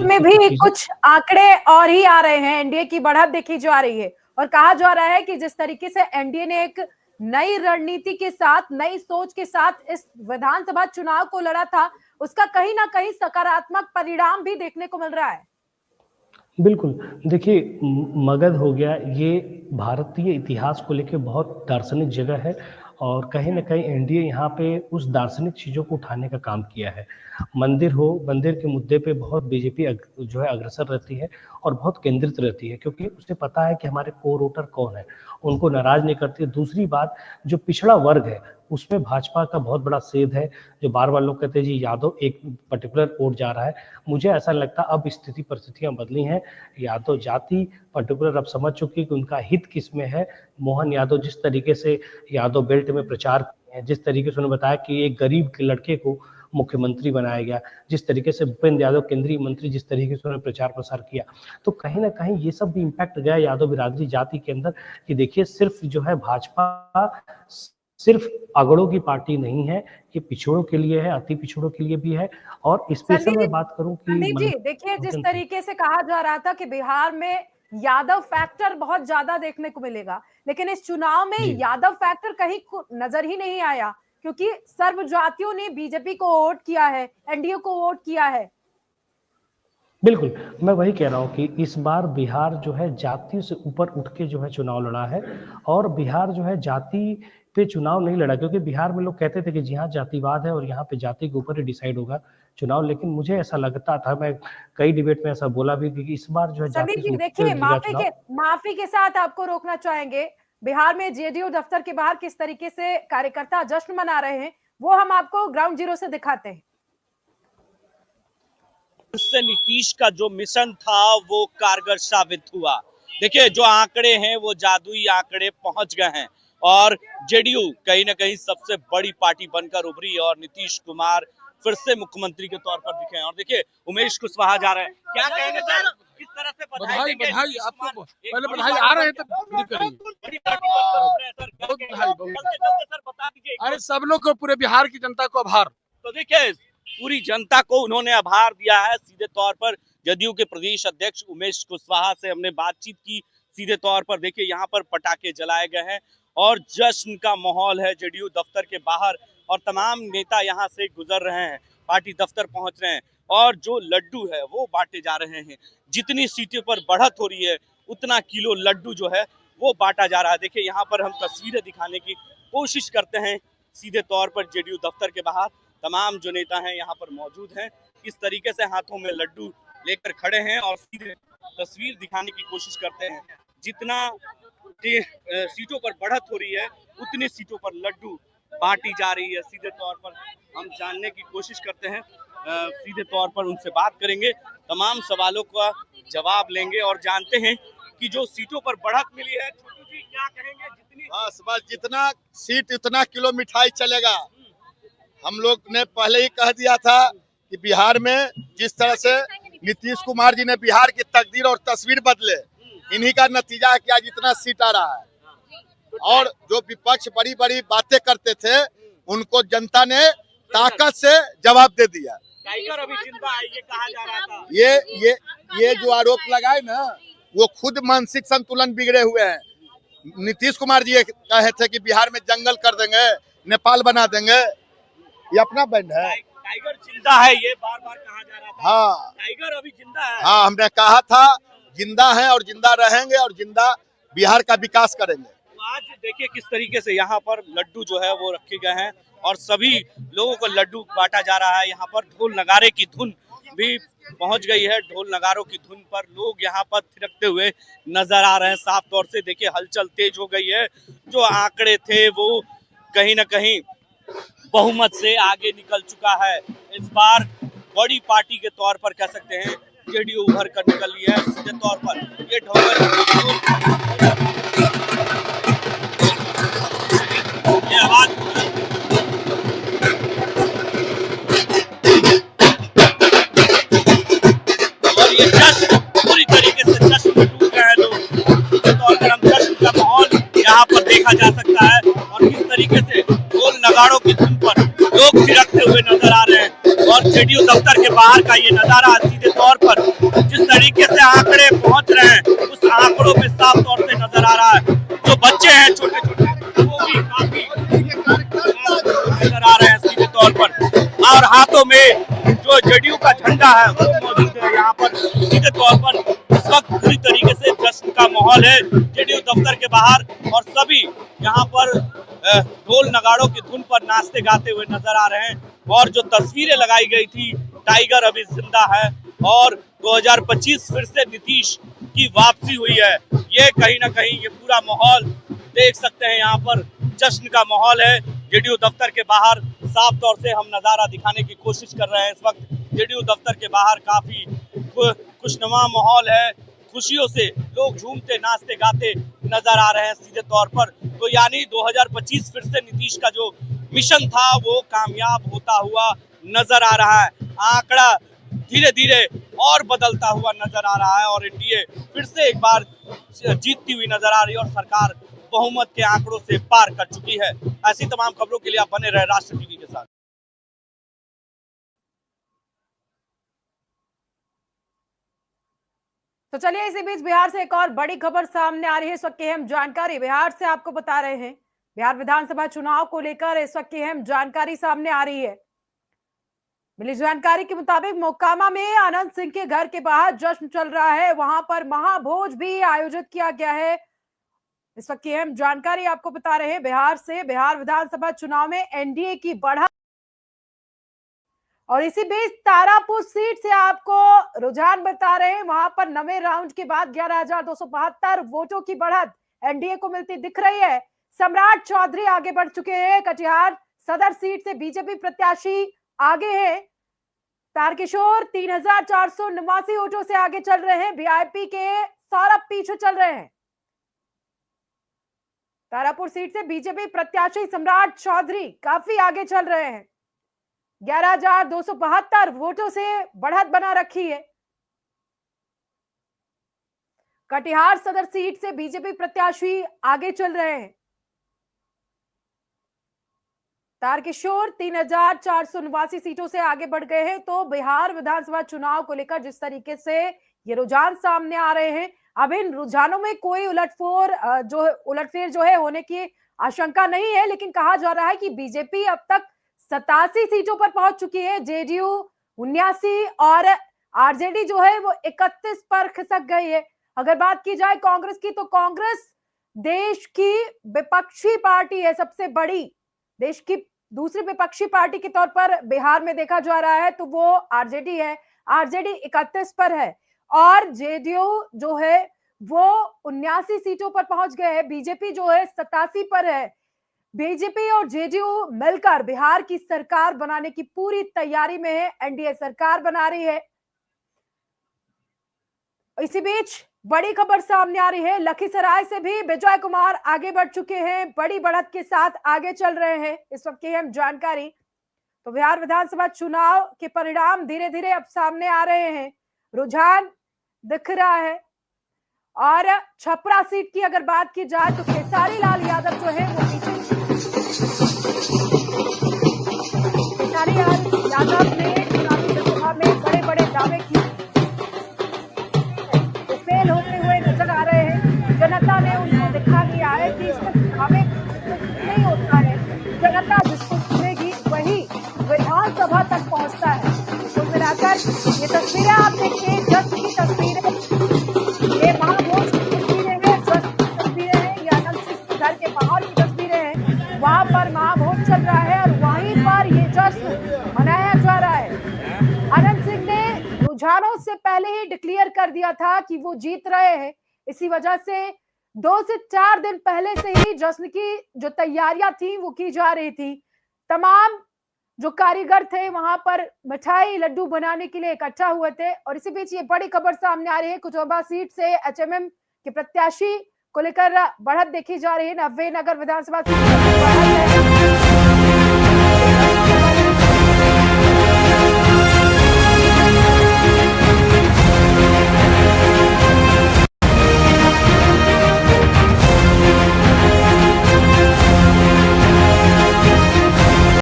में भी कुछ आंकड़े और ही आ रहे हैं, एनडीए की बढ़त देखी जा रही है और कहा जा रहा है कि जिस तरीके से एनडीए ने एक नई रणनीति के साथ, नई सोच के साथ इस विधानसभा चुनाव को लड़ा था, उसका कहीं ना कहीं सकारात्मक परिणाम भी देखने को मिल रहा है। बिल्कुल, देखिए मगध हो गया, ये भारतीय इतिहास को लेके बहुत दार्शनिक जगह है और कहीं न कहीं एनडीए यहाँ पे उस दार्शनिक चीज़ों को उठाने का काम किया है। मंदिर के मुद्दे पे बहुत बीजेपी जो है अग्रसर रहती है और बहुत केंद्रित रहती है, क्योंकि उसे पता है कि हमारे कोर वोटर कौन है, उनको नाराज़ नहीं करती है। दूसरी बात, जो पिछड़ा वर्ग है उसमें भाजपा का बहुत बड़ा सेध है, जो बार-बार लोग कहते हैं जी यादव एक पर्टिकुलर वोट जा रहा है। मुझे ऐसा लगता है अब स्थिति परिस्थितियाँ बदली हैं, यादव जाति पर्टिकुलर अब समझ चुकी है कि उनका हित किसमें है। मोहन यादव जिस तरीके से यादव बेल्ट में प्रचार किए हैं, जिस तरीके से उन्होंने बताया कि एक गरीब के लड़के को मुख्यमंत्री बनाया गया, जिस तरीके से भूपेंद्र यादव केंद्रीय मंत्री जिस तरीके से उन्होंने प्रचार प्रसार किया, तो कहीं ना कहीं ये सब भी इम्पैक्ट गया यादव बिरादरी जाति के अंदर कि देखिए सिर्फ जो है भाजपा सिर्फ अगड़ों की पार्टी नहीं है, ये पिछड़ों के लिए है, अति पिछड़ों के लिए भी है। और स्पेशल मैं बात करूं कि जी देखिए, जिस तरीके से कहा जा रहा था कि बिहार में यादव फैक्टर बहुत ज्यादा देखने को मिलेगा, लेकिन इस चुनाव में यादव फैक्टर कहीं नजर ही नहीं आया, क्योंकि सर्व जातियों ने बीजेपी को वोट किया है, एनडीए को वोट किया है। बिल्कुल, मैं वही कह रहा हूँ कि इस बार बिहार जो है जातियों से ऊपर उठ के जो है चुनाव लड़ा है और बिहार जो है जाति पे चुनाव नहीं लड़ा, क्योंकि बिहार में लोग कहते थे कि जी हाँ जातिवाद है और यहाँ पे जाति के ऊपर ही डिसाइड होगा चुनाव, लेकिन मुझे ऐसा लगता था, मैं कई डिबेट में ऐसा बोला भी कि इस बार जो है जाति से देखिए, माफी के साथ आपको रोकना चाहेंगे, बिहार में जेडीयू दफ्तर के बाहर किस तरीके से कार्यकर्ता जश्न मना रहे हैं वो हम आपको ग्राउंड जीरो से दिखाते हैं। उससे नीतीश का जो मिशन था वो कारगर साबित हुआ। देखिए जो आंकड़े हैं वो जादुई आंकड़े पहुंच गए हैं और जेडीयू कहीं ना कहीं सबसे बड़ी पार्टी बनकर उभरी और नीतीश कुमार फिर से मुख्यमंत्री के तौर पर दिखे हैं। और देखिए उमेश कुशवाहा जा रहे हैं, क्या कहेंगे सर, किस तरह से बधाई आपको पहले बधाई आ रहे हैं अरे सब लोग को, पूरे बिहार की जनता को आभार। तो देखिए पूरी जनता को उन्होंने आभार दिया है सीधे तौर पर। जदयू के प्रदेश अध्यक्ष उमेश कुशवाहा से हमने बातचीत की सीधे तौर पर। देखिए यहाँ पर पटाखे जलाए गए हैं और जश्न का माहौल है जेडीयू दफ्तर के बाहर और तमाम नेता यहाँ से गुजर रहे हैं, पार्टी दफ्तर पहुंच रहे हैं और जो लड्डू है वो बांटे जा रहे हैं। जितनी सीटों पर बढ़त हो रही है उतना किलो लड्डू जो है वो बांटा जा रहा है। देखिए यहाँ पर हम तस्वीरें दिखाने की कोशिश करते हैं सीधे तौर पर जेडीयू दफ्तर के बाहर। तमाम जो नेता हैं यहाँ पर मौजूद हैं, इस तरीके से हाथों में लड्डू लेकर खड़े हैं और सीधे तस्वीर दिखाने की कोशिश करते हैं। जितना सीटों पर बढ़त हो रही है उतनी सीटों पर लड्डू बांटी जा रही है। सीधे तौर पर हम जानने की कोशिश करते हैं, सीधे तौर पर उनसे बात करेंगे, तमाम सवालों का जवाब लेंगे और जानते हैं कि जो सीटों पर बढ़त मिली है, छोटू जी क्या कहेंगे? बस जितना सीट उतना किलो मिठाई चलेगा। हम लोग ने पहले ही कह दिया था कि बिहार में जिस तरह से नीतीश कुमार जी ने बिहार की तकदीर और तस्वीर बदले, इन्हीं का नतीजा है कि आज इतना सीट आ रहा है। और जो विपक्ष बड़ी बड़ी बातें करते थे उनको जनता ने ताकत से जवाब दे दिया। टाइगर अभी जिंदा है ये कहा जा रहा था। ये जो आरोप लगाए ना वो खुद मानसिक संतुलन बिगड़े हुए हैं। नीतीश कुमार जी कहे थे कि बिहार में जंगल कर देंगे, नेपाल बना देंगे, ये अपना बैंड है। टाइगर जिंदा है ये बार बार कहा जा रहा था। हाँ टाइगर अभी जिंदा है। हाँ हमने कहा था जिंदा है और जिंदा रहेंगे और जिंदा बिहार का विकास करेंगे। आज देखिए किस तरीके से यहाँ पर लड्डू जो है वो रखे गए हैं और सभी लोगों को लड्डू बांटा जा रहा है। यहाँ पर ढोल नगारे की धुन भी पहुंच गई है। ढोल नगारों की धुन पर लोग यहाँ पर थिरकते हुए नजर आ रहे हैं साफ तौर से। देखिए हलचल तेज हो गई है। जो आंकड़े थे वो कहीं ना कहीं बहुमत से आगे निकल चुका है। इस बार बड़ी पार्टी के तौर पर कह सकते हैं जेडीयू उभर कर निकली है। सीधे तौर पर ये आवाज और ये जश्न पूरी तरीके से जश्न में डूब गए हैं लोग। सीधे तौर पर हम जश्न का माहौल यहाँ पर देखा जा सकता है और किस तरीके से ढोल नगाड़ों की धुन पर लोग थिरकते हुए नजर आ रहे हैं और जेडीयू दफ्तर के बाहर का ये नजारा सीधे तौर पर जेडीयू का झंडा है वो मौजूद है यहाँ पर। सीधे तौर पर इस वक्त पूरी तरीके से जश्न का माहौल है जेडीयू दफ्तर के बाहर, और सभी यहाँ पर ढोल नगाड़ों की धुन पर नाचते गाते हुए नजर आ रहे हैं। और जो तस्वीरें लगाई गई थी, टाइगर अभी जिंदा है और 2025 फिर से नीतीश की वापसी हुई है, ये कहीं ना कहीं ये पूरा माहौल देख सकते हैं। यहाँ पर जश्न का माहौल है जेडीयू दफ्तर के बाहर। साफ तौर से हम नजारा दिखाने की कोशिश कर रहे हैं। इस वक्त जेडीयू दफ्तर के बाहर काफी खुशनुमा माहौल है, खुशियों से लोग झूमते नाचते गाते नजर आ रहे हैं सीधे तौर पर। तो यानी 2025 फिर से नीतीश का जो मिशन था वो कामयाब होता हुआ नजर आ रहा है। आंकड़ा धीरे धीरे और बदलता हुआ नजर आ रहा है और एनडीए फिर से एक बार जीतती हुई नजर आ रही है और सरकार बहुमत के आंकड़ों से पार कर चुकी है। ऐसी तमाम खबरों के लिए आप बने रहे राष्ट्र टीवी के साथ। तो चलिए इसी बीच बिहार से एक और बड़ी खबर सामने आ रही है। इस वक्त की अहम जानकारी बिहार से आपको बता रहे हैं। बिहार विधानसभा चुनाव को लेकर इस वक्त की अहम जानकारी सामने आ रही है। मिली जानकारी के मुताबिक मोकामा में आनंद सिंह के घर के बाहर जश्न चल रहा है, वहां पर महाभोज भी आयोजित किया गया है। इस वक्त की अहम जानकारी आपको बता रहे हैं बिहार से। बिहार विधानसभा चुनाव में एनडीए की बढ़त, और इसी बीच तारापुर सीट से आपको रुझान बता रहे हैं। वहां पर 9वें राउंड के बाद 11,272 वोटों की बढ़त एनडीए को मिलती दिख रही है। सम्राट चौधरी आगे बढ़ चुके हैं। कटिहार सदर सीट से बीजेपी प्रत्याशी आगे है। तारकिशोर 3,489 वोटों से आगे चल रहे हैं। वीआईपी के सौरभ पीछे चल रहे हैं। तारापुर सीट से बीजेपी प्रत्याशी सम्राट चौधरी काफी आगे चल रहे हैं। 11,272 वोटों से बढ़त बना रखी है। कटिहार सदर सीट से बीजेपी प्रत्याशी आगे चल रहे हैं। तारकिशोर 3,489 सीटों से आगे बढ़ गए हैं। तो बिहार विधानसभा चुनाव को लेकर जिस तरीके से ये रुझान सामने आ रहे हैं, अब इन रुझानों में कोई उलटफेर जो है होने की आशंका नहीं है, लेकिन कहा जा रहा है कि बीजेपी अब तक 87 सीटों पर पहुंच चुकी है, जेडीयू 79 और आरजेडी जो है वो 31 पर खिसक गई है। अगर बात की जाए कांग्रेस की, तो कांग्रेस देश की विपक्षी पार्टी है, सबसे बड़ी देश की दूसरी विपक्षी पार्टी के तौर पर बिहार में देखा जा रहा है तो वो आरजेडी है। आरजेडी 31 पर है और जेडीयू जो है वो 79 सीटों पर पहुंच गए हैं। बीजेपी जो है 87 पर है। बीजेपी और जेडीयू मिलकर बिहार की सरकार बनाने की पूरी तैयारी में है। एनडीए सरकार बना रही है। इसी बीच बड़ी खबर सामने आ रही है। लखीसराय से भी विजय कुमार आगे बढ़ चुके हैं, बड़ी बढ़त के साथ आगे चल रहे हैं। इस वक्त की अहम जानकारी। तो बिहार विधानसभा चुनाव के परिणाम धीरे धीरे अब सामने आ रहे हैं, रुझान दिख रहा है। और छपरा सीट की अगर बात की जाए तो खेसारी लाल यादव जो है वो पीछे, खेसारी लाल यादव ने चुनावी जनसभा में बड़े बड़े दावे किए, तो फेल होते हुए नजर आ रहे हैं। जनता ने उनको दिखा दिया है कि इसमें दावे नहीं होता है, जनता जिसको चुनेगी वही विधानसभा तक पहुंचता है। कुल मिलाकर ये तस्वीरें आप देखिए, जस्ट की तस्वीरें, ये महाभोज की तस्वीरें हैं, जस्ट की तस्वीरें हैं, ये आनंद सिंह के घर के बाहर की तस्वीरें हैं। वहां पर महाभोज चल रहा है और वहीं पर ये जश्न मनाया जा रहा है। आनंद सिंह ने रुझानों से पहले ही डिक्लेयर कर दिया था कि वो जीत रहे हैं। इसी वजह से 2 से 4 दिन पहले से ही जश्न की जो तैयारियां थी वो की जा रही थी। तमाम जो कारीगर थे वहां पर मिठाई लड्डू बनाने के लिए इकट्ठा हुए थे। और इसी बीच ये बड़ी खबर सामने आ रही है, कुचौबा सीट से एचएमएम के प्रत्याशी को लेकर बढ़त देखी जा रही है। 90 नगर विधानसभा सीट